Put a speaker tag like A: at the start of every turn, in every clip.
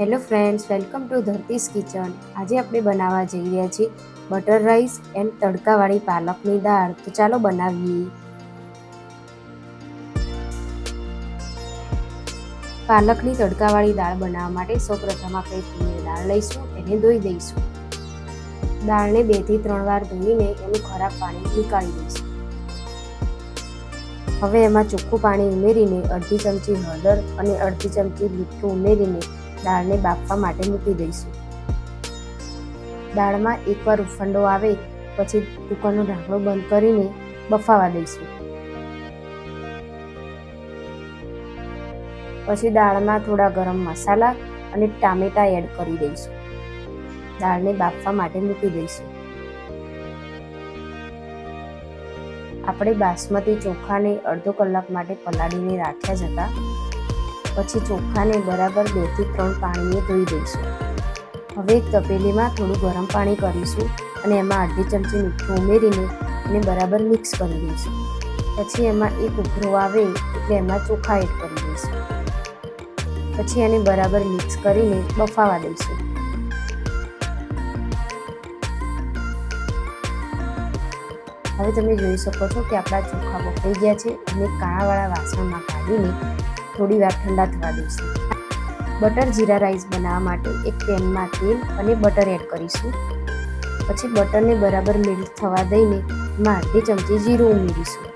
A: Hello friends, welcome to Dharti's kitchen. આજે આપણે બનાવવા જઈ રહ્યા છીએ બટર રાઈસ એન્ડ તડકાવાળી પાલકની દાળ. તો ચાલો બનાવીએ. પાલકની તડકાવાળી દાળ બનાવવા માટે સૌપ્રથમ આપણે તુવેર દાળ લઈશું, એને ધોઈ દઈશું. દાળને 2 થી 3 વાર ધોઈને એનું ખરાબ પાણી નીકાળી દઈશું. હવે એમાં ચોખ્ખું પાણી ઉમેરીને અડધી ચમચી હળદર અને અડધી ચમચી મીઠું ઉમેરીને દાળને બાફવા માટે મૂકી દઈશું. દાળમાં એકવાર ઉફંડો આવે પછી કુકરનું ઢાંકણું બંધ કરીને બફાવા દઈશું. પછી દાળમાં થોડા ગરમ મસાલા અને ટામેટા એડ કરી દઈશું. દાળને બાફવા માટે મૂકી દઈશું. આપણે બાસમતી ચોખાને અડધો કલાક માટે પલાળીને રાખ્યા હતા. પછી ચોખાને બરાબર 2 થી 3 પાણીએ ધોઈ દઈશું. હવે એક તપેલીમાં થોડું ગરમ પાણી કરીશું અને એમાં અડધી ચમચી મીઠું ઉમેરીને એને બરાબર મિક્સ કરી દઈશું. પછી એમાં એક ઉભરો આવે એટલે એમાં ચોખા એડ કરી દઈશું. પછી એને બરાબર મિક્સ કરીને બફાવા દઈશું. હવે તમે જોઈ શકો છો કે આપણા ચોખા બફાઈ ગયા છે અને કાણાવાળા વાસણમાં કાઢીને થોડી વાર ઠંડા થવા દઈશું. બટર જીરા રાઈસ બનાવવા માટે એક પેનમાં તેલ અને બટર એડ કરીશું. પછી બટરને બરાબર મેલ્ટ થવા દઈને એમાં અડધી ચમચી જીરું ઉમેરીશું.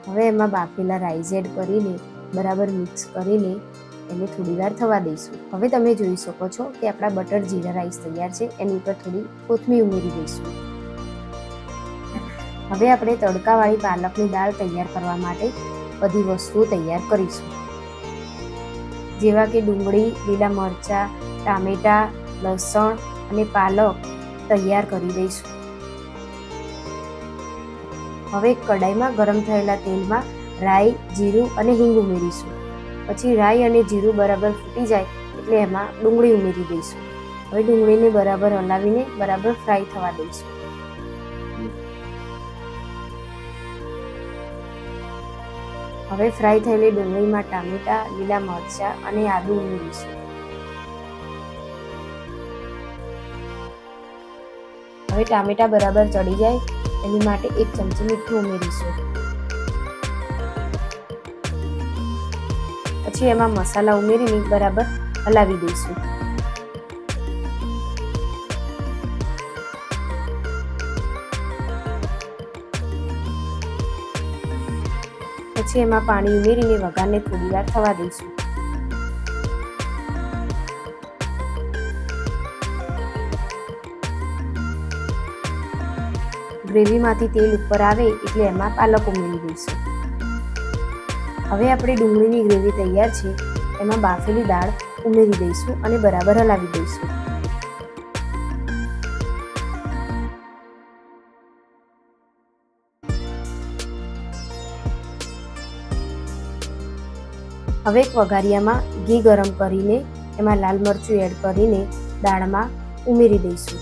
A: હવે એમાં બાફેલા રાઈસ એડ કરીને બરાબર મિક્સ કરીને એને થોડી વાર થવા દઈશું. હવે તમે જોઈ શકો છો કે આપણા બટર જીરા રાઈસ તૈયાર છે. એની ઉપર થોડી કોથમીર ઉમેરી દઈશું. હવે આપણે તડકાવાળી પાલકની દાળ તૈયાર કરવા માટે બધી વસ્તુઓ તૈયાર કરીશું, જેવા કે ડુંગળી, લીલા મરચાં, ટામેટાં, લસણ અને પાલક તૈયાર કરી દઈશું. હવે કડાઈમાં ગરમ થયેલા તેલમાં રાઈ, જીરું અને હિંગ ઉમેરીશું. પછી રાઈ અને જીરું બરાબર ફૂટી જાય એટલે એમાં ડુંગળી ઉમેરી દઈશું. હવે ડુંગળીને બરાબર હલાવીને બરાબર ફ્રાય થવા દઈશું. હવે ફ્રાય થયેલી ડુંગળીમાં ટામેટાં, લીલા મરચાં અને આદુ ઉમેરીશું. હવે ટામેટાં બરાબર ચડી જાય એની માટે 1 ચમચી મીઠું ઉમેરીશું. પછી એમાં મસાલા ઉમેરીને બરાબર હલાવી દઈશું. પછી એમાં પાણી ઉમેરીને વઘારને થોડી વાર થવા દઈશું. ગ્રેવીમાંથી તેલ ઉપર આવે એટલે એમાં પાલક ઉમેરી દઈશું. હવે આપણી ડુંગળીની ગ્રેવી તૈયાર છે. એમાં બાફેલી દાળ ઉમેરી દઈશું અને બરાબર હલાવી દઈશું. હવે એક વઘારિયામાં ઘી ગરમ કરીને એમાં લાલ મરચું એડ કરીને દાળમાં ઉમેરી દઈશું.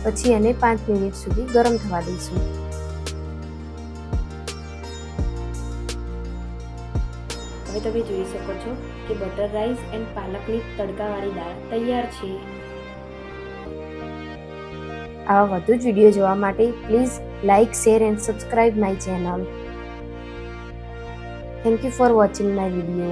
A: પછી એને 5 મિનિટ સુધી ગરમ થવા દઈશું. હવે તમે જોઈ શકો છો કે બટર રાઈસ એન્ડ પાલકની તડકાવાળી દાળ તૈયાર છે. આવા વધુ જ વિડીયો જોવા માટે please like, share and subscribe my channel. Thank you for watching my video.